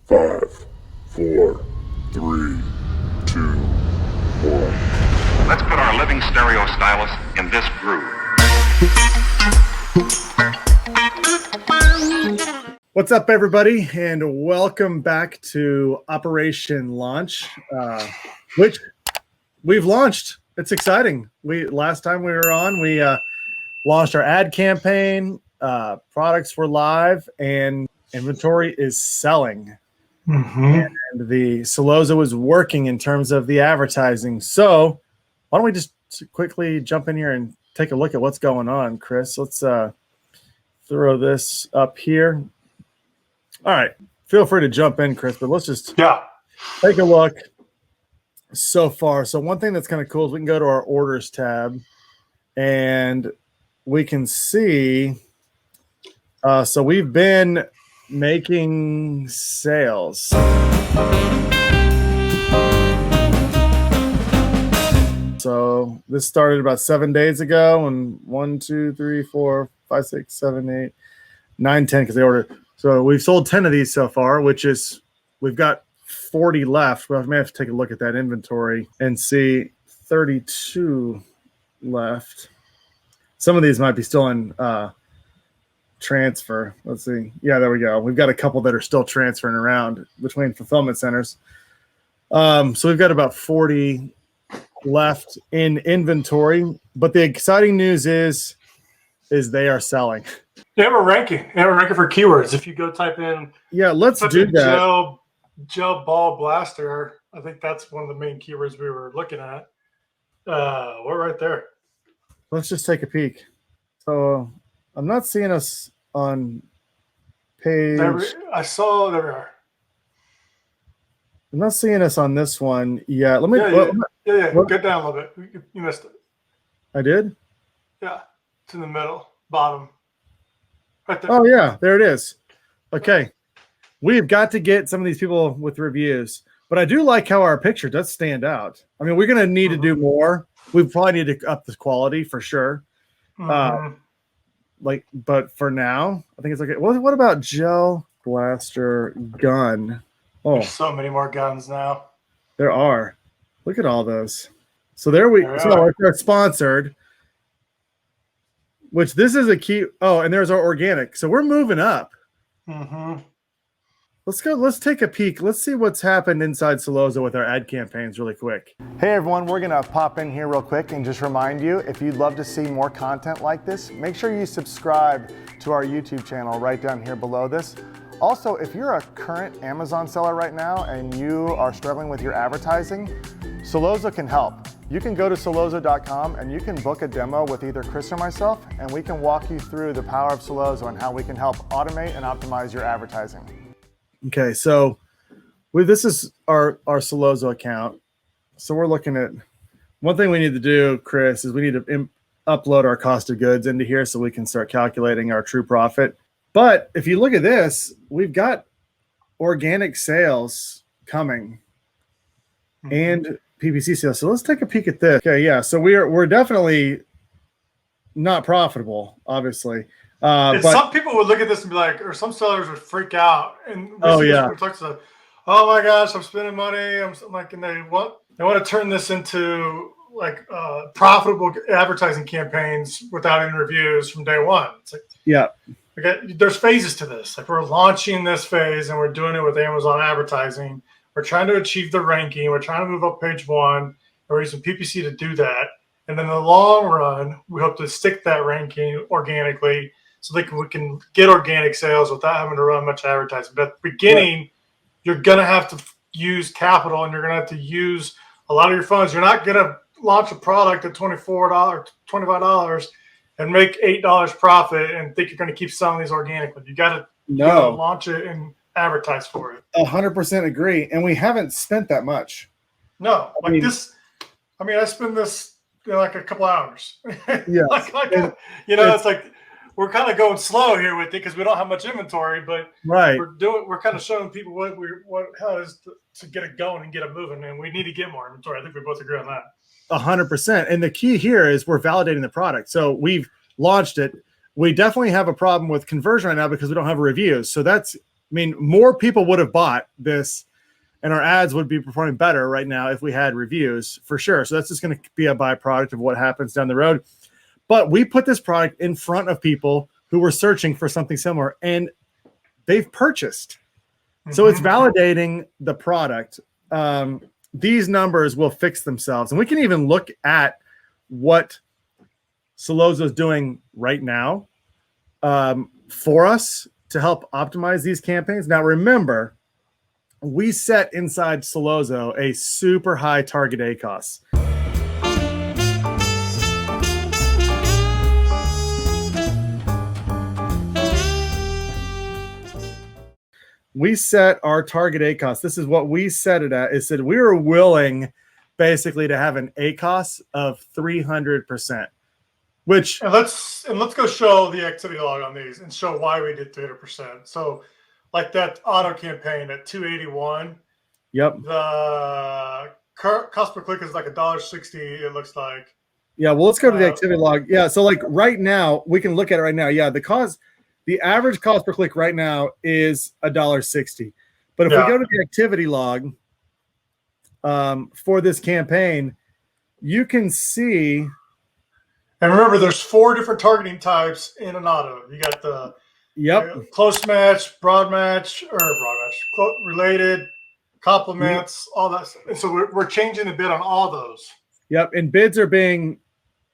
5, 4, 3, 2, 1. Let's put our living stereo stylus in this groove. What's up, everybody, and welcome back to Operation Launch, which we've launched. It's exciting. Last time we were on, we launched our ad campaign. Products were live, and inventory is selling. And the Sellozo is working in terms of the advertising. So why don't we just quickly jump in here and take a look at what's going on, Chris? Let's throw this up here. All right. Feel free to jump in, Chris, but let's just take a look so far. So one thing that's kind of cool is we can go to our orders tab and we can see. So we've been making sales. So this started about 7 days ago, and 1, 2, 3, 4, 5, 6, 7, 8, 9, 10 because they ordered. So we've sold 10 of these so far, which is we've got 40 left. We may have to take a look at that inventory and see 32 left. Some of these might be still in transfer. Let's see. Yeah, there we go. We've got a couple that are still transferring around between fulfillment centers. So we've got about 40 left in inventory. But the exciting news is they are selling. They have a ranking. They have a ranking for keywords. If you go type in, let's do that. Gel ball blaster. I think that's one of the main keywords we were looking at. We're right there. Let's just take a peek. So I'm not seeing us on page. There we are. I'm not seeing us on this one yet. Let me. Get down a little bit. You missed it. I did? Yeah. It's in the middle, bottom. Right there. Oh, yeah. There it is. Okay. We've got to get some of these people with reviews. But I do like how our picture does stand out. I mean, we're going to need to do more. We probably need to up the quality for sure. But for now, I think it's okay. What about gel blaster gun? Oh, there's so many more guns now. There are. Look at all those. So they're sponsored. Which this is a key. Oh, and there's our organic. So we're moving up. Let's go. Let's take a peek. Let's see what's happened inside Sellozo with our ad campaigns really quick. Hey, everyone. We're going to pop in here real quick and just remind you, if you'd love to see more content like this, make sure you subscribe to our YouTube channel right down here below this. Also, if you're a current Amazon seller right now and you are struggling with your advertising, Sellozo can help. You can go to Sellozo.com and you can book a demo with either Chris or myself, and we can walk you through the power of Sellozo and how we can help automate and optimize your advertising. Okay, so this is our Sellozo account. So we're looking at one thing we need to do, Chris, is we need to upload our cost of goods into here so we can start calculating our true profit. But if you look at this, we've got organic sales coming and PPC sales. So let's take a peek at this. Okay, yeah. So we're definitely not profitable, obviously. But some people would look at this and be like, or some sellers would freak out. And oh my gosh, I'm spending money. I'm like, and they want to turn this into like profitable advertising campaigns without any reviews from day one. It's like, there's phases to this. Like, we're launching this phase and we're doing it with Amazon advertising. We're trying to achieve the ranking. We're trying to move up page one. And we're using PPC to do that. And then in the long run, we hope to stick that ranking organically so we can get organic sales without having to run much advertising. But at the beginning, you're going to have to use capital and you're going to have to use a lot of your funds. You're not going to launch a product at $24, $25 and make $8 profit and think you're going to keep selling these organically. You got to launch it and advertise for it. 100% agree. And we haven't spent that much. No, I spend this like a couple hours. Yeah. It's like we're kind of going slow here with it because we don't have much inventory, but we're kind of showing people how it is to get it going and get it moving, and we need to get more inventory. I think we both agree on that. 100%. And the key here is we're validating the product. So we've launched it. We definitely have a problem with conversion right now because we don't have reviews. So that's mean, more people would have bought this and our ads would be performing better right now if we had reviews for sure. So that's just going to be a byproduct of what happens down the road. But we put this product in front of people who were searching for something similar and they've purchased. So it's validating the product. These numbers will fix themselves. And we can even look at what Sellozo is doing right now for us to help optimize these campaigns. Now, remember, we set inside Sellozo a super high target ACOS. We set our target ACOS. This is what we set it at. It said we were willing basically to have an ACOS of 300%, which and let's go show the activity log on these and show why we did 300%. So like that auto campaign at 281. Yep. The cost per click is like $1.60, it looks like. Yeah, well, let's go to the activity log. Yeah, so like right now, we can look at it right now. Yeah, the average cost per click right now is $1.60. But if we go to the activity log for this campaign, you can see. And remember, there's 4 different targeting types in an auto. You got the close match, related, compliments, all that stuff. And so we're changing the bid on all those. Yep, and bids are being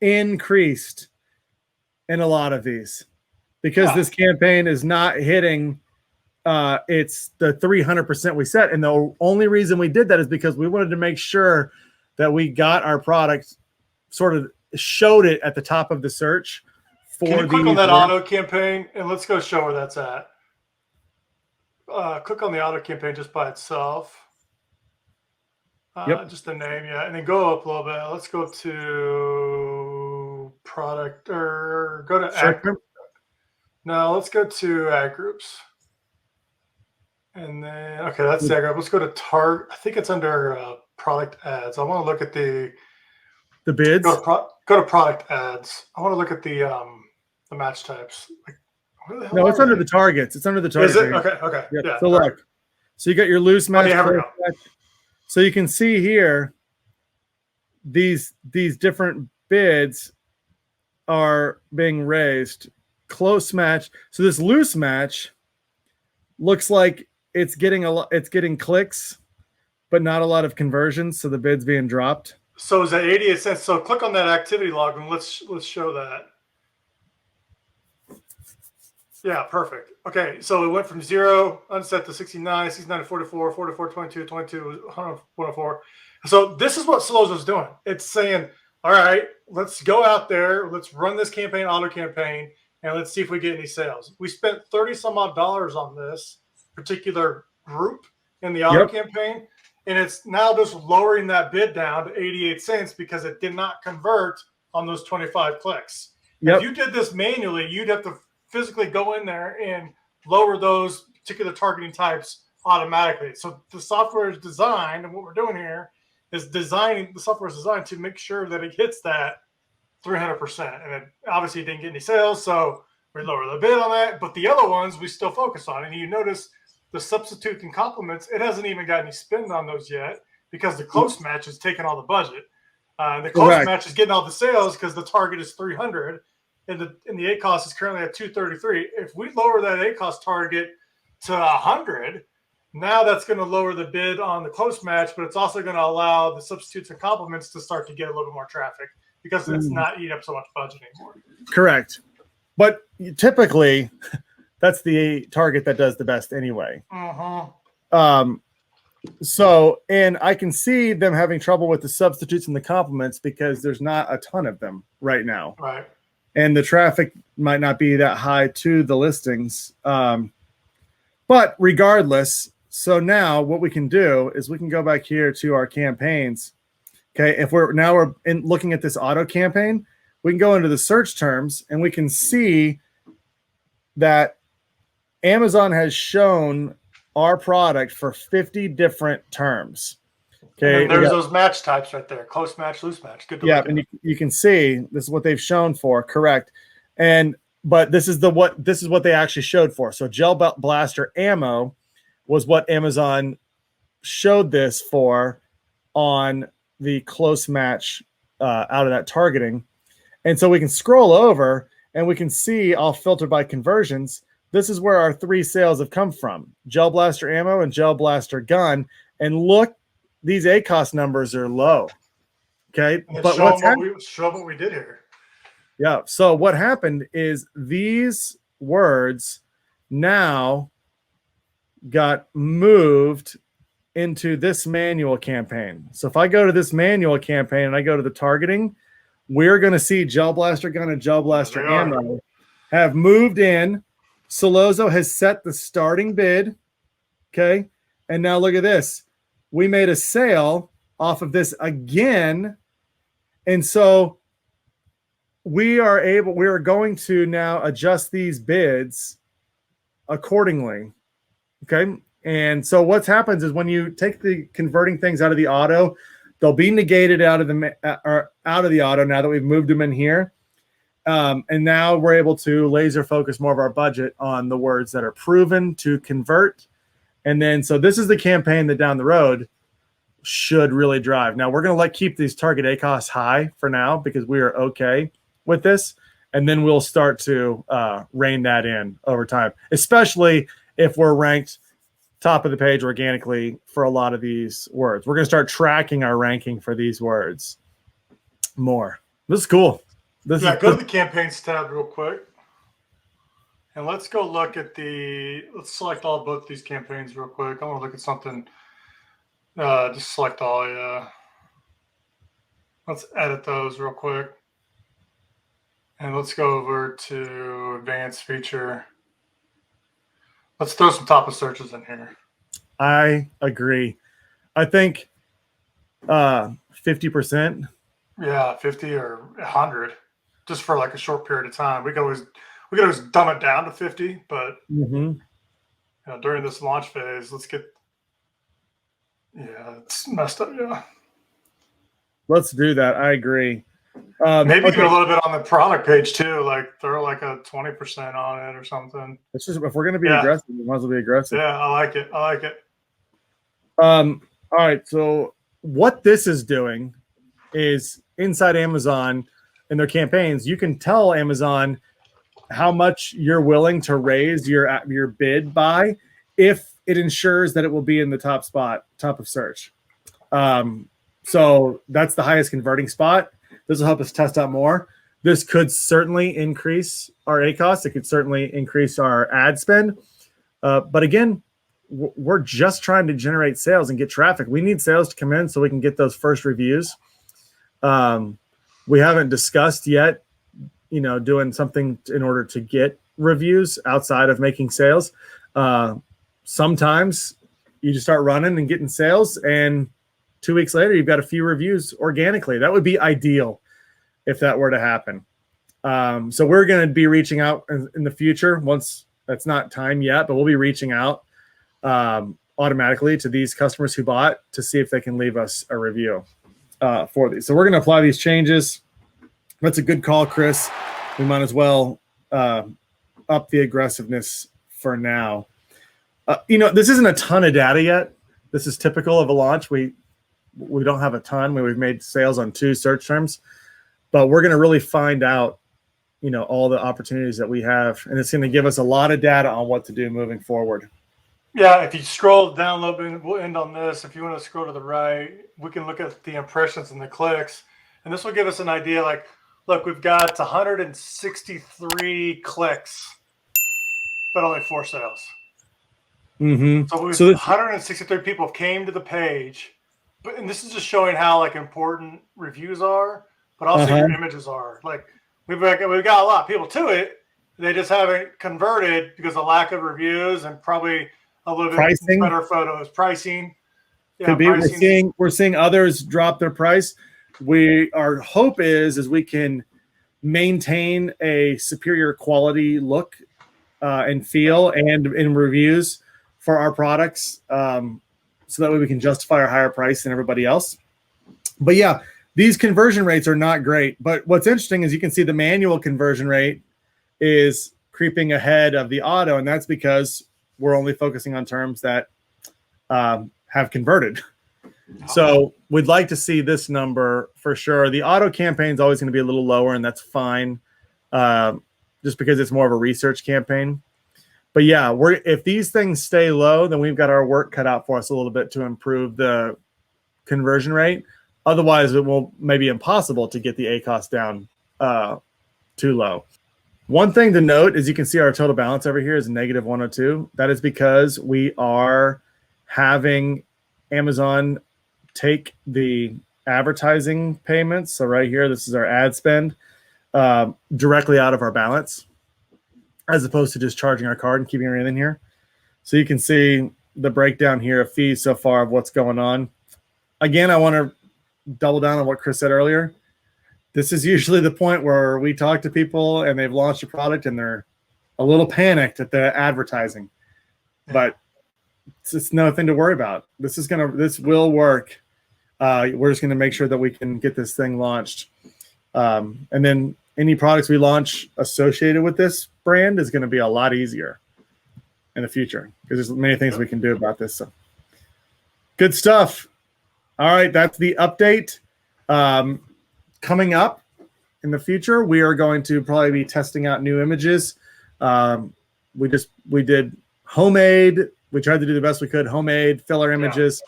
increased in a lot of these because this campaign is not hitting it's the 300% we set. And the only reason we did that is because we wanted to make sure that we got our product sort of showed it at the top of the search. Can you click on that auto campaign and let's go show where that's at. Click on the auto campaign just by itself. Just the name, and then go up a little bit. Let's go to product or go to ad group. No, let's go to ad groups. And then that's the ad group. Let's go to target. I think it's under product ads. I want to look at the bids. Go to product ads. I want to look at the match types. Like, no, it's under the targets. It's under the targets. Is it? Okay. Yeah. So look. So you got your loose match. So you can see here these different bids are being raised. Close match. So this loose match looks like it's getting clicks, but not a lot of conversions. So the bid's being dropped. So is that 88 cents? So click on that activity log and let's show that. Yeah, perfect. Okay, so it went from 0 unset to 69, 69 to 44, 44, 22, 22, 104. So this is what Sellozo's doing. It's saying, all right, let's go out there, let's run this campaign, auto campaign, and let's see if we get any sales. We spent 30 some odd dollars on this particular group in the auto campaign, and it's now just lowering that bid down to 88 cents because it did not convert on those 25 clicks. If you did this manually, you'd have to physically go in there and lower those particular targeting types automatically. So the software is designed, and what we're doing here is the software is designed to make sure that it hits that 300%. And it obviously didn't get any sales, so we lower the bid on that. But the other ones we still focus on. And you notice the substitutes and complements, it hasn't even got any spend on those yet because the close match is taking all the budget. The close match is getting all the sales because the target is 300. And the ACOS is currently at 233. If we lower that ACOS target to 100, now that's going to lower the bid on the close match, but it's also going to allow the substitutes and complements to start to get a little bit more traffic because it's not eating up so much budget anymore. Correct. But typically, that's the target that does the best anyway. So, and I can see them having trouble with the substitutes and the complements because there's not a ton of them right now. Right. And the traffic might not be that high to the listings. But regardless, so now what we can do is we can go back here to our campaigns. Okay, if we're looking at this auto campaign, we can go into the search terms and we can see that Amazon has shown our product for 50 different terms. Okay, and there's those match types right there: close match, loose match. Good. And you can see this is what they've shown for. Correct. And but this is what they actually showed for. So gel blaster ammo was what Amazon showed this for on the close match out of that targeting. And so we can scroll over and we can see, all filtered by conversions, this is where our 3 sales have come from: gel blaster ammo and gel blaster gun. And look, these ACOS numbers are low. Okay, but show what we did here. Yeah. So what happened is these words now got moved into this manual campaign. So if I go to this manual campaign and I go to the targeting, we're going to see gel blaster gun and gel blaster ammo have moved in. Sellozo has set the starting bid. Okay. And now look at this. We made a sale off of this again. And so we are going to now adjust these bids accordingly. Okay. And so what happens is when you take the converting things out of the auto, they'll be negated out of the auto now that we've moved them in here. And now we're able to laser focus more of our budget on the words that are proven to convert. And then, so this is the campaign that down the road should really drive. Now we're going to keep these target ACOS high for now because we are okay with this. And then we'll start to rein that in over time, especially if we're ranked top of the page organically for a lot of these words. We're going to start tracking our ranking for these words more. This is cool. Go to the campaigns tab real quick. And let's go look at let's select both these campaigns real quick. I want to look at something. Just select all, yeah. Let's edit those real quick. And let's go over to advanced feature. Let's throw some top of searches in here. I agree. I think 50%. Yeah, 50 or 100, just for like a short period of time. We could always dumb it down to 50, but during this launch phase, let's get. Yeah, it's messed up. Yeah, let's do that. I agree. Maybe even a little bit on the product page too, like throw like a 20% on it or something. It's just, if we're going to be aggressive, we might as well be aggressive. Yeah, I like it. All right. So what this is doing is inside Amazon in their campaigns, you can tell Amazon how much you're willing to raise your bid by if it ensures that it will be in the top of search. So that's the highest converting spot. This will help us test out more. This could certainly increase our ACOS. It could certainly increase our ad spend. But again, we're just trying to generate sales and get traffic. We need sales to come in so we can get those first reviews. We haven't discussed yet, doing something in order to get reviews outside of making sales. Sometimes you just start running and getting sales, and 2 weeks later, you've got a few reviews organically. That would be ideal if that were to happen. So we're going to be reaching out in the future. Once, that's not time yet, but we'll be reaching out automatically to these customers who bought to see if they can leave us a review for these. So we're going to apply these changes. That's a good call, Chris. We might as well up the aggressiveness for now. This isn't a ton of data yet. This is typical of a launch. We don't have a ton. We've made sales on 2 search terms, but we're going to really find out, all the opportunities that we have, and it's going to give us a lot of data on what to do moving forward. Yeah, if you scroll down a little bit, we'll end on this. If you want to scroll to the right, we can look at the impressions and the clicks, and this will give us an idea. Like, look, we've got 163 clicks, but only 4 sales. Mm-hmm. So 163 people came to the page, and this is just showing how important reviews are, but also your images are. Like we've got a lot of people to it. They just haven't converted because of lack of reviews and probably a little bit better photos. Pricing. Yeah, could be. We're seeing others drop their price. Our hope is we can maintain a superior quality look and feel and in reviews for our products, so that way we can justify our higher price than everybody else. But yeah, these conversion rates are not great. But what's interesting is you can see the manual conversion rate is creeping ahead of the auto, and that's because we're only focusing on terms that have converted. So we'd like to see this number for sure. The auto campaign is always going to be a little lower, and that's fine, just because it's more of a research campaign. But yeah, if these things stay low, then we've got our work cut out for us a little bit to improve the conversion rate. Otherwise, it will maybe impossible to get the ACOS down too low. One thing to note is you can see our total balance over here is negative 102. That is because we are having Amazon take the advertising payments. So right here, this is our ad spend directly out of our balance, as opposed to just charging our card and keeping everything here. So you can see the breakdown here of fees so far of what's going on. Again, I want to double down on what Chris said earlier. This is usually the point where we talk to people and they've launched a product and they're a little panicked at the advertising, but it's nothing to worry about. This will work. We're just going to make sure that we can get this thing launched. And then any products we launch associated with this brand is going to be a lot easier in the future because there's many things we can do about this. So good stuff. All right. That's the update. Coming up in the future, we are going to probably be testing out new images. We did homemade. We tried to do the best we could, homemade filler images,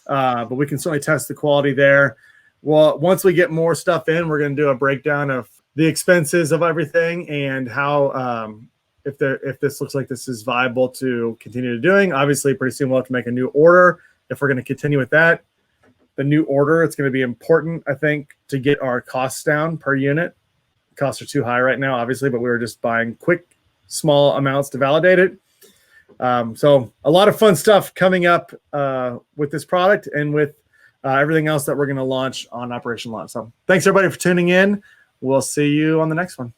but we can certainly test the quality there. Well, once we get more stuff in, we're going to do a breakdown of the expenses of everything and how, if this looks like this is viable to continue doing. Obviously, pretty soon we'll have to make a new order if we're going to continue with that. The new order, it's going to be important, I think, to get our costs down per unit. Costs are too high right now, obviously, but we were just buying quick, small amounts to validate it. So a lot of fun stuff coming up with this product and with everything else that we're going to launch on Operation Launch. So thanks, everybody, for tuning in. We'll see you on the next one.